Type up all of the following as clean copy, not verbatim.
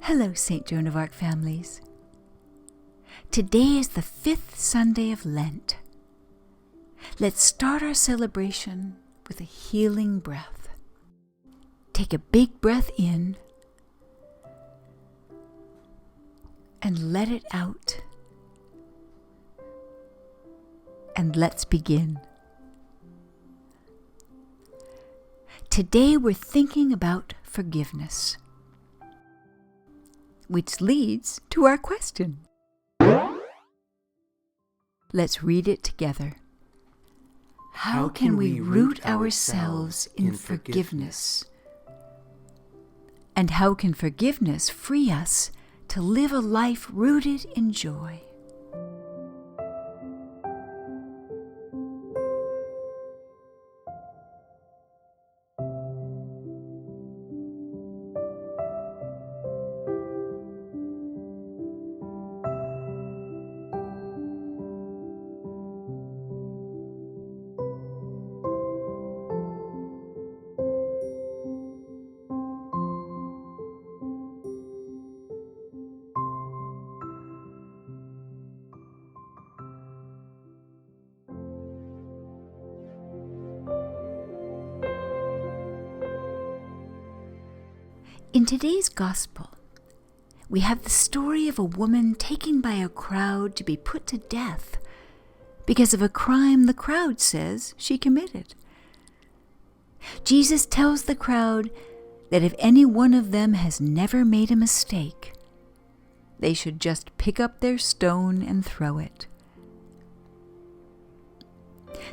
Hello, St. Joan of Arc families. Today is the 5th Sunday of Lent. Let's start our celebration with a healing breath. Take a big breath in and let it out. And let's begin. Today we're thinking about forgiveness, which leads to our question. Let's read it together. How can we root ourselves in forgiveness? And how can forgiveness free us to live a life rooted in joy? In today's Gospel, we have the story of a woman taken by a crowd to be put to death because of a crime the crowd says she committed. Jesus tells the crowd that if any one of them has never made a mistake, they should just pick up their stone and throw it.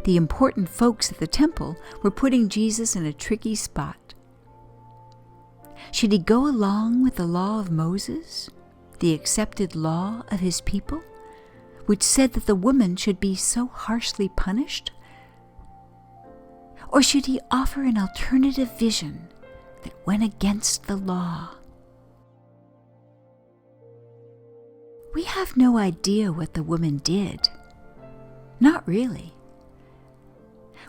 The important folks at the temple were putting Jesus in a tricky spot. Should he go along with the law of Moses, the accepted law of his people, which said that the woman should be so harshly punished? Or should he offer an alternative vision that went against the law? We have no idea what the woman did. Not really.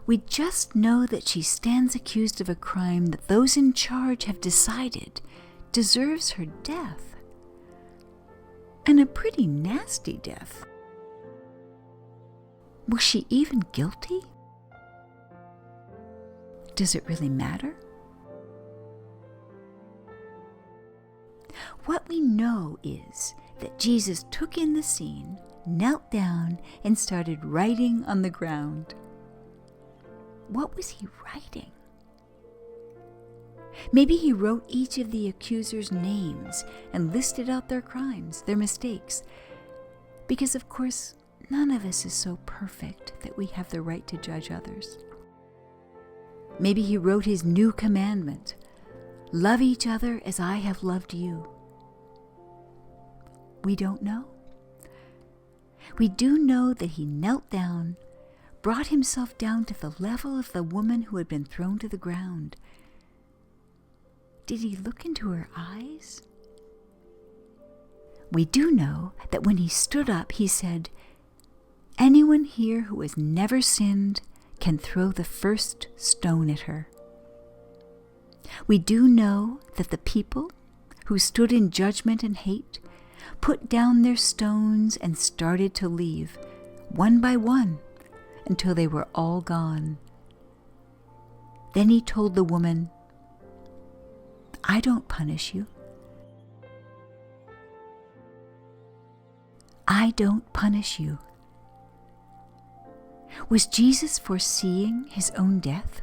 We just know that she stands accused of a crime that those in charge have decided deserves her death. And a pretty nasty death. Was she even guilty? Does it really matter? What we know is that Jesus took in the scene, knelt down, and started writing on the ground. What was he writing? Maybe he wrote each of the accusers' names and listed out their crimes, their mistakes. Because, of course, none of us is so perfect that we have the right to judge others. Maybe he wrote his new commandment, love each other as I have loved you. We don't know. We do know that he knelt down, brought himself down to the level of the woman who had been thrown to the ground. Did he look into her eyes? We do know that when he stood up, he said, "Anyone here who has never sinned can throw the first stone at her." We do know that the people who stood in judgment and hate put down their stones and started to leave, one by one, until they were all gone. Then he told the woman, "I don't punish you. I don't punish you." Was Jesus foreseeing his own death?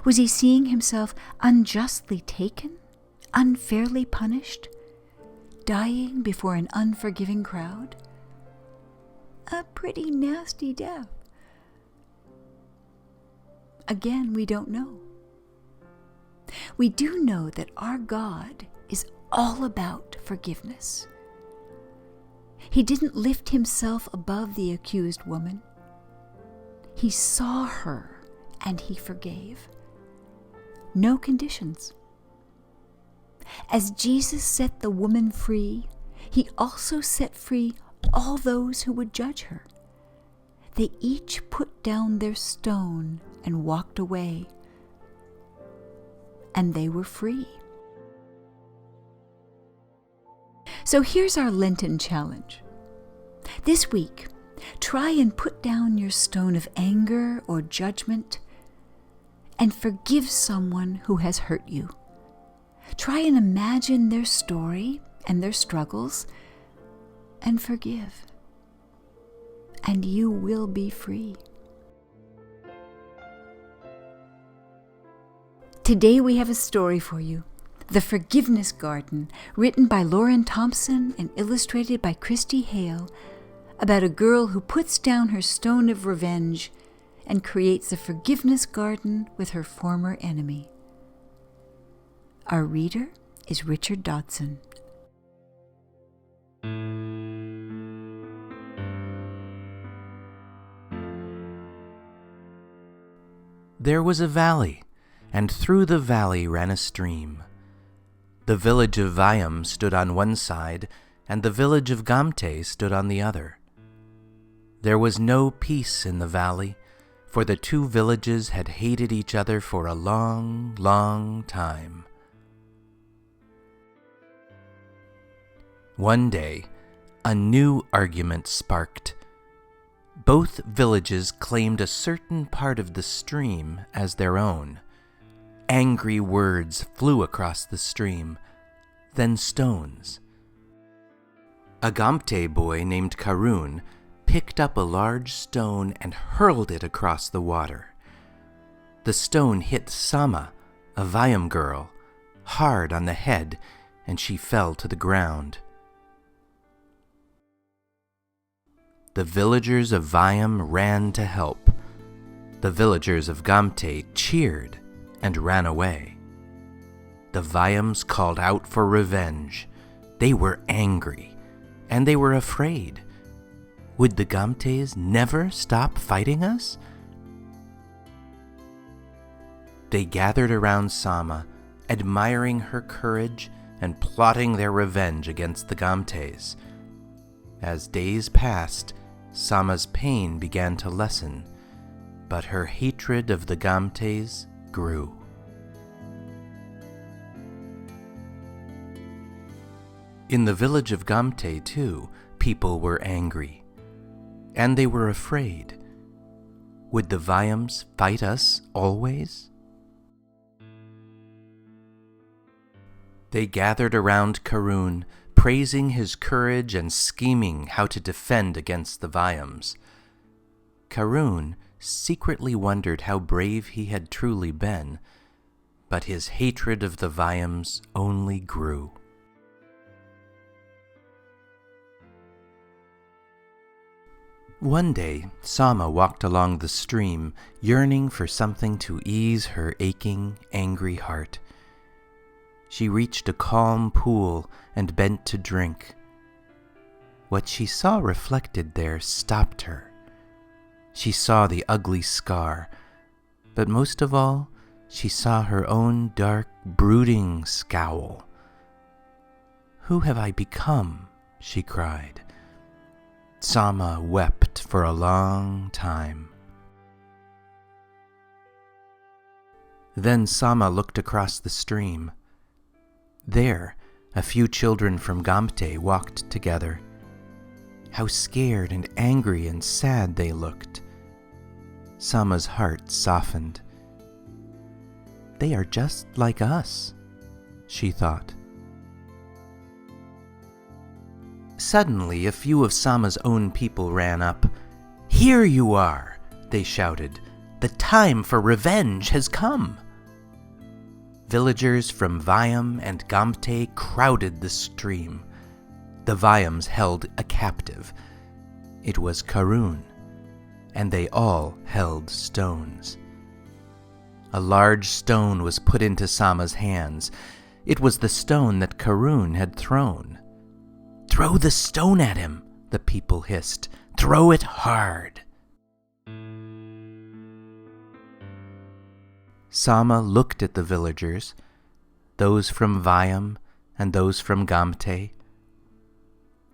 Was he seeing himself unjustly taken, unfairly punished, dying before an unforgiving crowd? A pretty nasty death. Again, we don't know. We do know that our God is all about forgiveness. He didn't lift himself above the accused woman. He saw her and he forgave. No conditions. As Jesus set the woman free, he also set free all those who would judge her. They each put down their stone and walked away. And they were free. So here's our Lenten challenge. This week, try and put down your stone of anger or judgment and forgive someone who has hurt you. Try and imagine their story and their struggles and forgive. And you will be free. Today we have a story for you, The Forgiveness Garden, written by Lauren Thompson and illustrated by Christy Hale, about a girl who puts down her stone of revenge and creates a forgiveness garden with her former enemy. Our reader is Richard Dodson. There was a valley, and through the valley ran a stream. The village of Viam stood on one side, and the village of Gamte stood on the other. There was no peace in the valley, for the two villages had hated each other for a long, long time. One day, a new argument sparked. Both villages claimed a certain part of the stream as their own. Angry words flew across the stream, then stones. A Gamte boy named Karun picked up a large stone and hurled it across the water. The stone hit Sama, a Viam girl, hard on the head, and she fell to the ground. The villagers of Viam ran to help. The villagers of Gamte cheered and ran away. The Viams called out for revenge. They were angry, and they were afraid. Would the Gamtes never stop fighting us? They gathered around Sama, admiring her courage and plotting their revenge against the Gamtes. As days passed, Sama's pain began to lessen, but her hatred of the Gamtes grew. In the village of Gamte, too, people were angry. And they were afraid. Would the Viams fight us always? They gathered around Karun, praising his courage and scheming how to defend against the Viams. Karun secretly wondered how brave he had truly been, but his hatred of the Viams only grew. One day, Sama walked along the stream, yearning for something to ease her aching, angry heart. She reached a calm pool and bent to drink. What she saw reflected there stopped her. She saw the ugly scar, but most of all, she saw her own dark, brooding scowl. "Who have I become?" she cried. Sama wept for a long time. Then Sama looked across the stream. There, a few children from Gamte walked together. How scared and angry and sad they looked. Sama's heart softened. "They are just like us," she thought. Suddenly, a few of Sama's own people ran up. "Here you are," they shouted. "The time for revenge has come." Villagers from Viam and Gamte crowded the stream. The Viams held a captive. It was Karun, and they all held stones. A large stone was put into Sama's hands. It was the stone that Karun had thrown. "Throw the stone at him," the people hissed. "Throw it hard." Sama looked at the villagers, those from Viam and those from Gamte.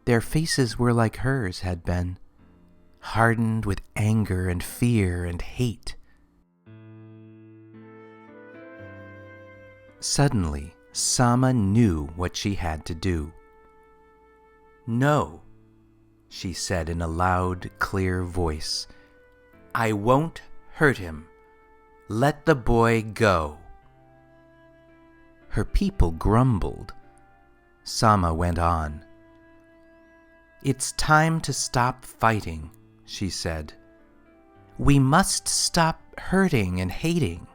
Their faces were like hers had been, hardened with anger and fear and hate. Suddenly, Sama knew what she had to do. "No," she said in a loud, clear voice. "I won't hurt him. Let the boy go." Her people grumbled. Sama went on. "It's time to stop fighting," she said. "We must stop hurting and hating."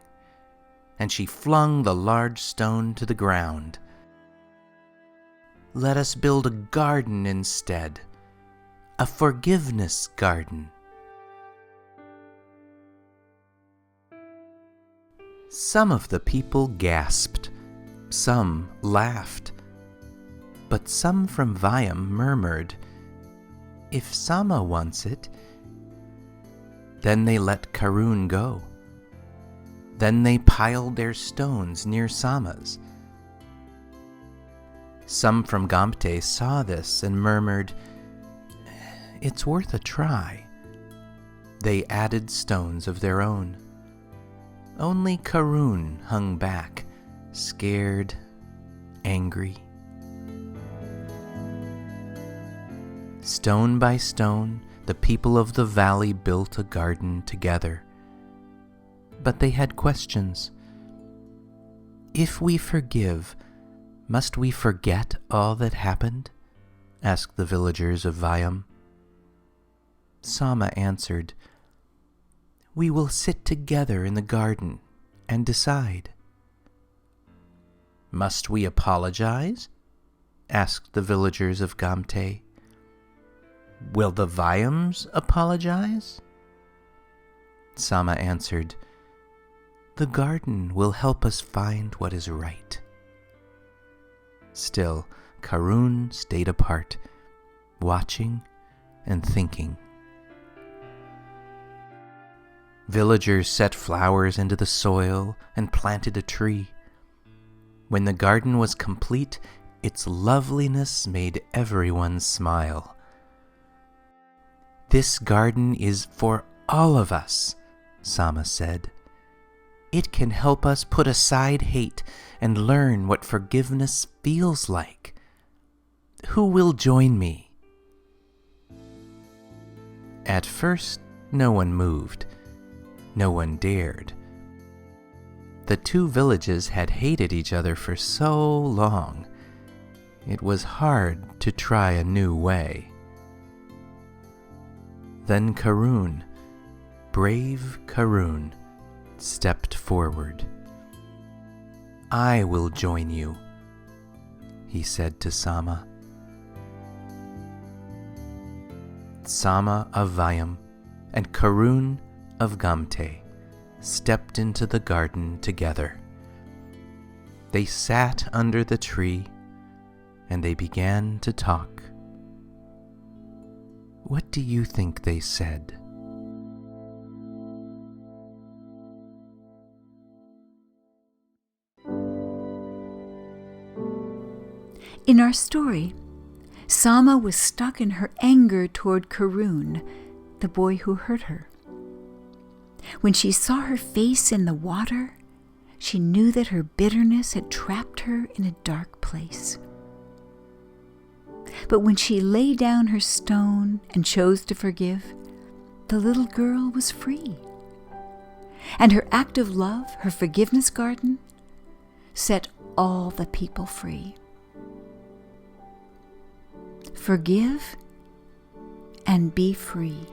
And she flung the large stone to the ground. "Let us build a garden instead, a forgiveness garden." Some of the people gasped, some laughed, but some from Vyam murmured, "If Sama wants it." Then they let Karun go. Then they piled their stones near Sama's. Some from Gamte saw this and murmured, "It's worth a try." They added stones of their own. Only Karun hung back, scared, angry. Stone by stone, the people of the valley built a garden together. But they had questions. "If we forgive, must we forget all that happened?" asked the villagers of Vyam. Sama answered, "We will sit together in the garden and decide." "Must we apologize?" asked the villagers of Gamte. "Will the Vyams apologize?" Sama answered, "The garden will help us find what is right." Still, Karun stayed apart, watching and thinking. Villagers set flowers into the soil and planted a tree. When the garden was complete, its loveliness made everyone smile. "This garden is for all of us," Sama said. "It can help us put aside hate and learn what forgiveness feels like. Who will join me?" At first, no one moved. No one dared. The two villages had hated each other for so long. It was hard to try a new way. Then Karun, brave Karun, stepped forward. "I will join you," he said to Sama. Sama of Vyam and Karun of Gamte stepped into the garden together. They sat under the tree and they began to talk. What do you think they said? In our story, Sama was stuck in her anger toward Karun, the boy who hurt her. When she saw her face in the water, she knew that her bitterness had trapped her in a dark place. But when she lay down her stone and chose to forgive, the little girl was free. And her act of love, her forgiveness garden, set all the people free. Forgive and be free.